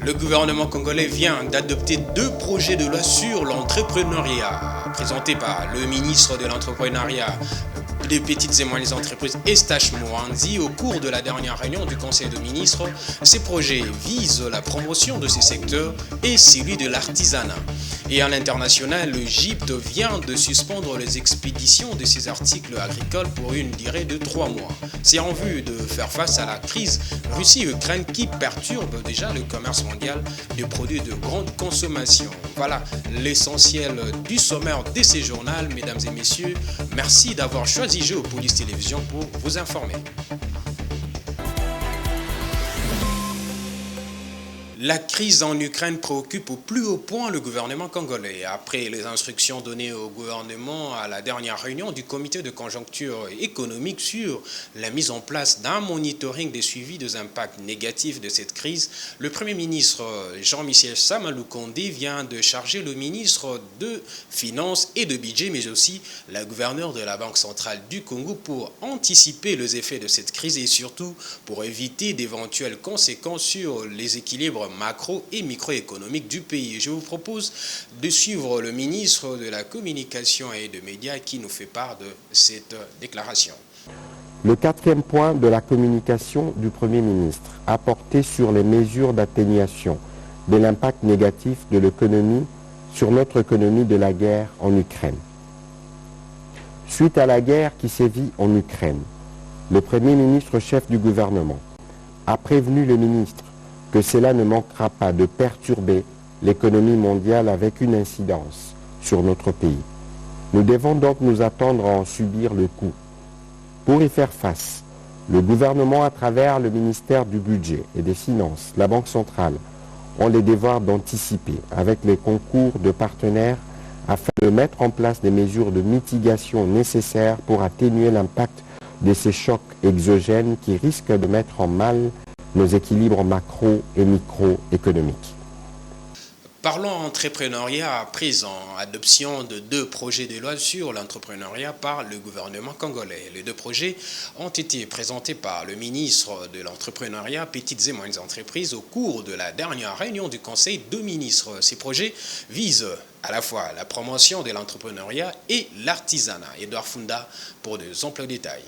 Le gouvernement congolais vient d'adopter 2 projets de loi sur l'entrepreneuriat, présentés par le ministre de l'entrepreneuriat, des petites et moyennes entreprises Estache Mouanzi au cours de la dernière réunion du Conseil de ministres. Ces projets visent la promotion de ces secteurs et celui de l'artisanat. Et à l'international, l'Égypte vient de suspendre les expéditions de ces articles agricoles pour une durée de 3 mois. C'est en vue de faire face à la crise Russie-Ukraine qui perturbe déjà le commerce mondial de produits de grande consommation. Voilà l'essentiel du sommaire de ces journaux, mesdames et messieurs. Merci d'avoir choisi Géopolis Télévision pour vous informer. La crise en Ukraine préoccupe au plus haut point le gouvernement congolais. Après les instructions données au gouvernement à la dernière réunion du comité de conjoncture économique sur la mise en place d'un monitoring des suivis des impacts négatifs de cette crise, le Premier ministre Jean-Michel Sama-Lukonde vient de charger le ministre de Finances et de Budget, mais aussi la gouverneure de la Banque centrale du Congo pour anticiper les effets de cette crise et surtout pour éviter d'éventuelles conséquences sur les équilibres macro et microéconomique du pays. Je vous propose de suivre le ministre de la Communication et des Médias qui nous fait part de cette déclaration. Le 4e point de la communication du Premier ministre a porté sur les mesures d'atténuation de l'impact négatif de l'économie sur notre économie de la guerre en Ukraine. Suite à la guerre qui sévit en Ukraine, le Premier ministre chef du gouvernement a prévenu le ministre que cela ne manquera pas de perturber l'économie mondiale avec une incidence sur notre pays. Nous devons donc nous attendre à en subir le coût. Pour y faire face, le gouvernement, à travers le ministère du Budget et des Finances, la Banque centrale, ont le devoir d'anticiper avec les concours de partenaires afin de mettre en place des mesures de mitigation nécessaires pour atténuer l'impact de ces chocs exogènes qui risquent de mettre en mal nos équilibres macro et microéconomiques. Parlons entrepreneuriat à présent. Adoption de 2 projets de loi sur l'entrepreneuriat par le gouvernement congolais. Les 2 projets ont été présentés par le ministre de l'entrepreneuriat, petites et moyennes entreprises au cours de la dernière réunion du Conseil de ministres. Ces projets visent à la fois la promotion de l'entrepreneuriat et l'artisanat. Edouard Funda pour de amples détails.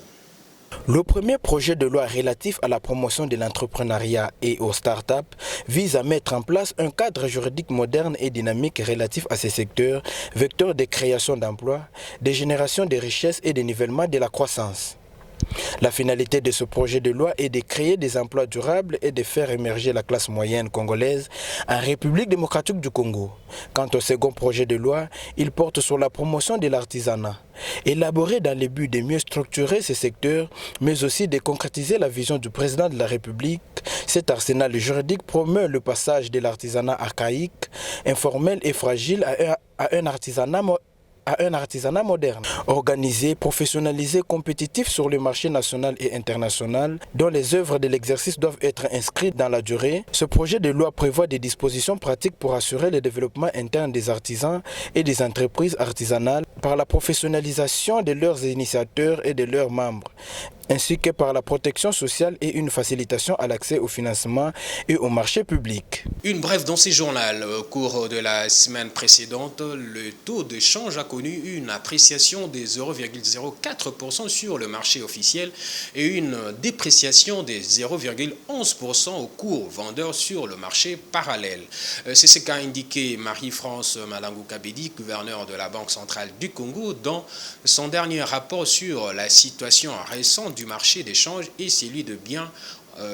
Le premier projet de loi relatif à la promotion de l'entrepreneuriat et aux startups vise à mettre en place un cadre juridique moderne et dynamique relatif à ces secteurs, vecteurs de création d'emplois, de génération de richesses et de nivellement de la croissance. La finalité de ce projet de loi est de créer des emplois durables et de faire émerger la classe moyenne congolaise en République démocratique du Congo. Quant au second projet de loi, il porte sur la promotion de l'artisanat. Élaboré dans le but de mieux structurer ces secteurs, mais aussi de concrétiser la vision du président de la République, cet arsenal juridique promeut le passage de l'artisanat archaïque, informel et fragile à un artisanat moderne, organisé, professionnalisé, compétitif sur le marché national et international, dont les œuvres de l'exercice doivent être inscrites dans la durée. Ce projet de loi prévoit des dispositions pratiques pour assurer le développement interne des artisans et des entreprises artisanales par la professionnalisation de leurs initiateurs et de leurs membres, ainsi que par la protection sociale et une facilitation à l'accès au financement et au marché public. Une brève dans ces journaux. Au cours de la semaine précédente, le taux de change a connu une appréciation de 0,04% sur le marché officiel et une dépréciation de 0,11% au cours vendeur sur le marché parallèle. C'est ce qu'a indiqué Marie-France Malangou-Kabedi, gouverneure de la Banque centrale du Congo, dans son dernier rapport sur la situation récente du marché des changes et celui de biens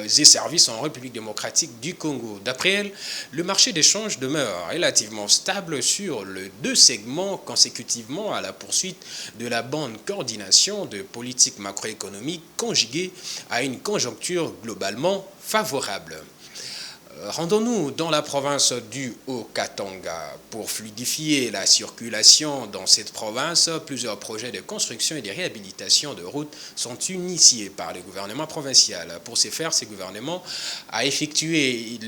et services en République démocratique du Congo. D'après elle, le marché des changes demeure relativement stable sur les 2 segments consécutivement à la poursuite de la bonne coordination de politiques macroéconomiques conjuguée à une conjoncture globalement favorable. Rendons-nous dans la province du Haut-Katanga. Pour fluidifier la circulation dans cette province, plusieurs projets de construction et de réhabilitation de routes sont initiés par le gouvernement provincial. Pour ce faire, le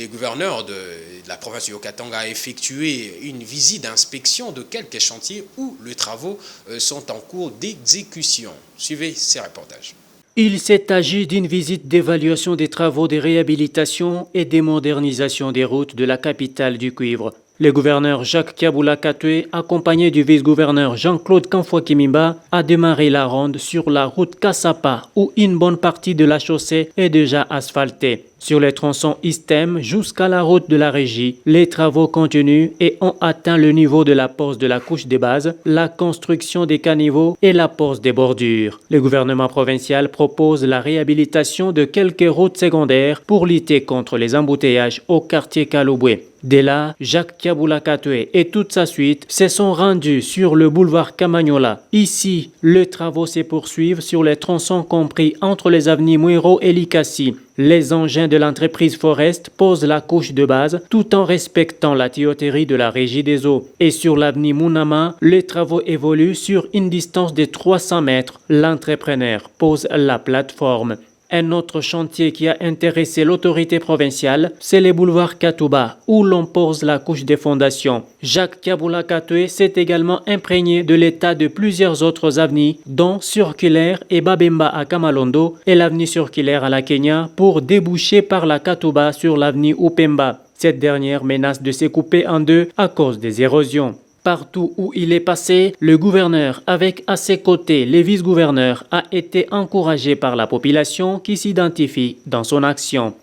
gouverneur de la province du Haut-Katanga a effectué une visite d'inspection de quelques chantiers où les travaux sont en cours d'exécution. Suivez ces reportages. Il s'est agi d'une visite d'évaluation des travaux de réhabilitation et de modernisation des routes de la capitale du cuivre. Le gouverneur Jacques Kiaboula Katoué, accompagné du vice-gouverneur Jean-Claude Kanfoua-Kimimba, a démarré la ronde sur la route Kassapa, où une bonne partie de la chaussée est déjà asphaltée. Sur les tronçons Istem jusqu'à la route de la Régie, les travaux continuent et ont atteint le niveau de la pose de la couche des bases, la construction des caniveaux et la pose des bordures. Le gouvernement provincial propose la réhabilitation de quelques routes secondaires pour lutter contre les embouteillages au quartier Kalouboué. Dès là, Jacques Kiaboula Katoué et toute sa suite se sont rendus sur le boulevard Camagnola. Ici, les travaux se poursuivent sur les tronçons compris entre les avenues Mouiro et Likassi. Les engins de l'entreprise Forest posent la couche de base tout en respectant la tuyauterie de la Régie des eaux. Et sur l'avenue Mounama, les travaux évoluent sur une distance de 300 mètres. L'entrepreneur pose la plateforme. Un autre chantier qui a intéressé l'autorité provinciale, c'est le boulevard Katouba, où l'on pose la couche des fondations. Jacques Kiaboula Katoué s'est également imprégné de l'état de plusieurs autres avenues, dont Circulaire et Babemba à Kamalondo et l'avenue Circulaire à la Kenya, pour déboucher par la Katouba sur l'avenue Upemba. Cette dernière menace de se couper en deux à cause des érosions. Partout où il est passé, le gouverneur, avec à ses côtés les vice-gouverneurs, a été encouragé par la population qui s'identifie dans son action.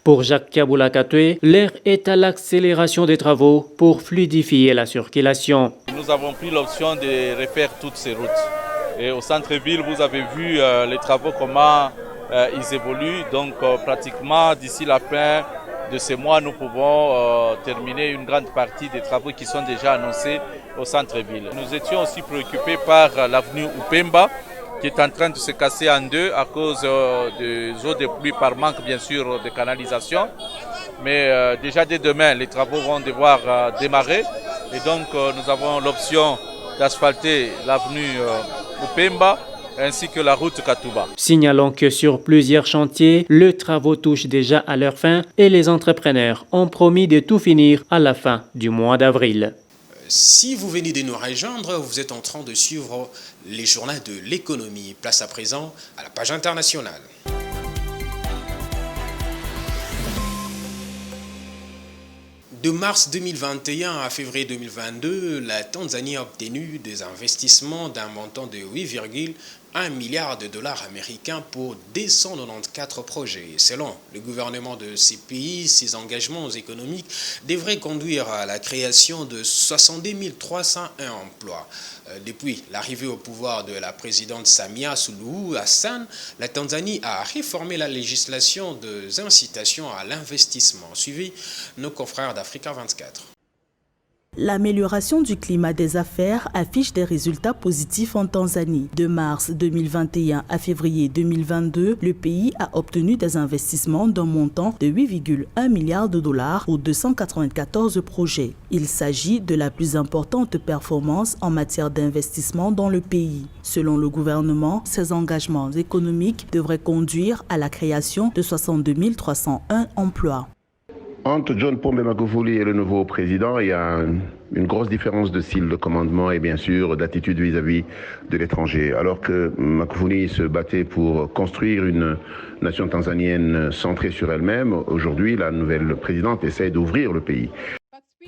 Pour Jacques Kiaboula Katoué, l'heure est à l'accélération des travaux pour fluidifier la circulation. Nous avons pris l'option de refaire toutes ces routes. Et au centre-ville, vous avez vu les travaux, comment ils évoluent. Donc pratiquement d'ici la fin de ce mois, nous pouvons terminer une grande partie des travaux qui sont déjà annoncés au centre-ville. Nous étions aussi préoccupés par l'avenue Upemba, qui est en train de se casser en deux à cause des eaux de pluie par manque bien sûr de canalisation. Mais déjà dès demain, les travaux vont devoir démarrer et donc nous avons l'option d'asphalter l'avenue Upemba ainsi que la route Katouba. Signalons que sur plusieurs chantiers, les travaux touchent déjà à leur fin et les entrepreneurs ont promis de tout finir à la fin du mois d'avril. Si vous venez de nous rejoindre, vous êtes en train de suivre les journaux de l'économie. Place à présent à la page internationale. De mars 2021 à février 2022, la Tanzanie a obtenu des investissements d'un montant de 8,1 milliard de dollars américains pour 294 projets. Selon le gouvernement de ces pays, ces engagements économiques devraient conduire à la création de 62 301 emplois. Depuis l'arrivée au pouvoir de la présidente Samia Suluhu Hassan, la Tanzanie a réformé la législation des incitations à l'investissement. Suivi nos confrères d'Africa 24. L'amélioration du climat des affaires affiche des résultats positifs en Tanzanie. De mars 2021 à février 2022, le pays a obtenu des investissements d'un montant de 8,1 milliards de dollars pour 294 projets. Il s'agit de la plus importante performance en matière d'investissement dans le pays. Selon le gouvernement, ces engagements économiques devraient conduire à la création de 62 301 emplois. Entre John Pombe Magufuli et le nouveau président, il y a une grosse différence de style de commandement et bien sûr d'attitude vis-à-vis de l'étranger. Alors que Magufuli se battait pour construire une nation tanzanienne centrée sur elle-même, aujourd'hui la nouvelle présidente essaie d'ouvrir le pays.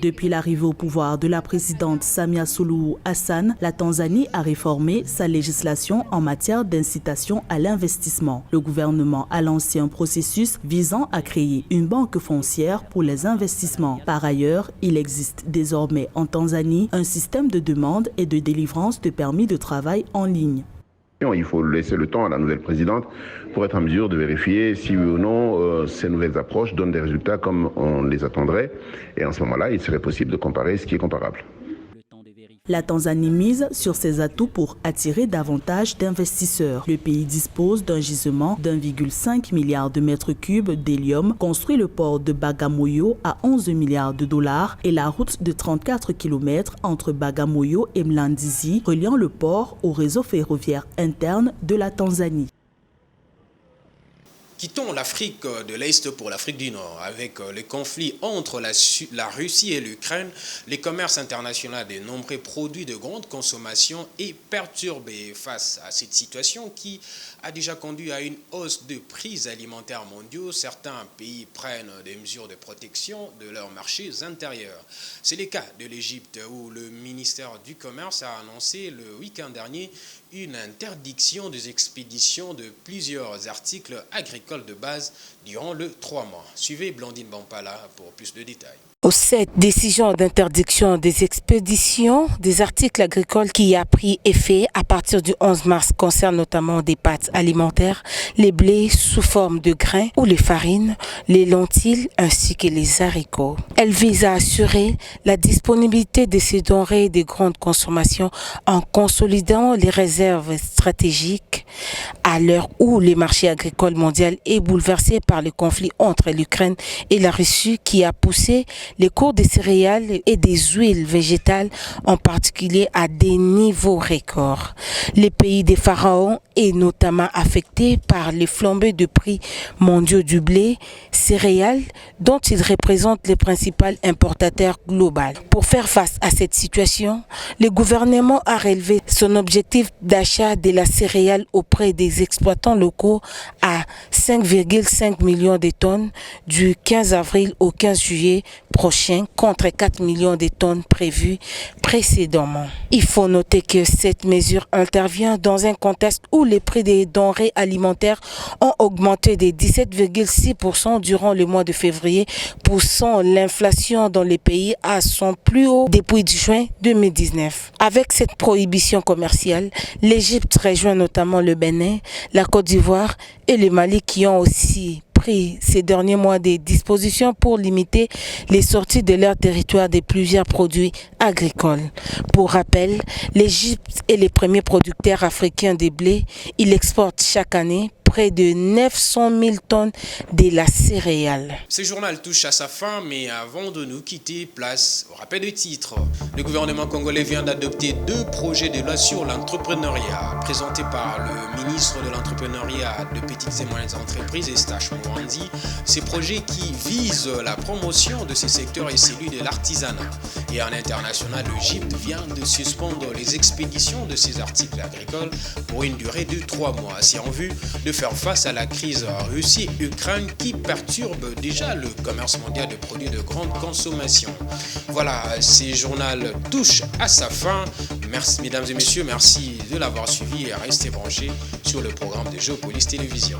Depuis l'arrivée au pouvoir de la présidente Samia Suluhu Hassan, la Tanzanie a réformé sa législation en matière d'incitation à l'investissement. Le gouvernement a lancé un processus visant à créer une banque foncière pour les investissements. Par ailleurs, il existe désormais en Tanzanie un système de demande et de délivrance de permis de travail en ligne. Il faut laisser le temps à la nouvelle présidente pour être en mesure de vérifier si oui ou non ces nouvelles approches donnent des résultats comme on les attendrait. Et en ce moment-là, il serait possible de comparer ce qui est comparable. La Tanzanie mise sur ses atouts pour attirer davantage d'investisseurs. Le pays dispose d'un gisement d'1,5 milliard de mètres cubes d'hélium, construit le port de Bagamoyo à 11 milliards de dollars et la route de 34 km entre Bagamoyo et Mlandizi, reliant le port au réseau ferroviaire interne de la Tanzanie. Quittons l'Afrique de l'Est pour l'Afrique du Nord. Avec le conflit entre la Russie et l'Ukraine, le commerce international des nombreux produits de grande consommation est perturbé. Face à cette situation qui a déjà conduit à une hausse de prix alimentaires mondiaux, certains pays prennent des mesures de protection de leurs marchés intérieurs. C'est le cas de l'Égypte où le ministère du Commerce a annoncé le week-end dernier une interdiction des expéditions de plusieurs articles agricoles de base durant le 3 mois. Suivez Blandine Bampala pour plus de détails. Cette décision d'interdiction des expéditions des articles agricoles qui a pris effet à partir du 11 mars concerne notamment des pâtes alimentaires, les blés sous forme de grains ou les farines, les lentilles ainsi que les haricots. Elle vise à assurer la disponibilité de ces denrées de grande consommation en consolidant les réserves stratégiques à l'heure où le marché agricole mondial est bouleversé par le conflit entre l'Ukraine et la Russie qui a poussé les cours des céréales et des huiles végétales, en particulier à des niveaux records. Le pays des pharaons est notamment affecté par les flambées de prix mondiaux du blé, céréales, dont il représente le principal importateur global. Pour faire face à cette situation, le gouvernement a relevé son objectif d'achat de la céréale auprès des exploitants locaux à 5,5 millions de tonnes du 15 avril au 15 juillet prochain contre 4 millions de tonnes prévues précédemment. Il faut noter que cette mesure intervient dans un contexte où les prix des denrées alimentaires ont augmenté de 17,6% durant le mois de février, poussant l'inflation dans les pays à son plus haut depuis juin 2019. Avec cette prohibition commerciale, l'Égypte rejoint notamment le Bénin, la Côte d'Ivoire et le Mali qui ont aussi pris ces derniers mois des dispositions pour limiter les sorties de leur territoire de plusieurs produits agricoles. Pour rappel, l'Égypte est le premier producteur africain de blé. Il exporte chaque année près de 900 000 tonnes de la céréale. Ce journal touche à sa fin, mais avant de nous quitter, place au rappel des titres. Le gouvernement congolais vient d'adopter 2 projets de loi sur l'entrepreneuriat, présentés par le ministre de l'entrepreneuriat, de petites et moyennes entreprises, Eustache Muhandi. Ces projets qui visent la promotion de ces secteurs et celui de l'artisanat. Et en international, l'Égypte vient de suspendre les expéditions de ces articles agricoles pour une durée de 3 mois. C'est en vue de faire face à la crise Russie-Ukraine qui perturbe déjà le commerce mondial de produits de grande consommation. Voilà, ce journal touche à sa fin. Merci, mesdames et messieurs, merci de l'avoir suivi et restez branchés sur le programme de Géopolis Télévision.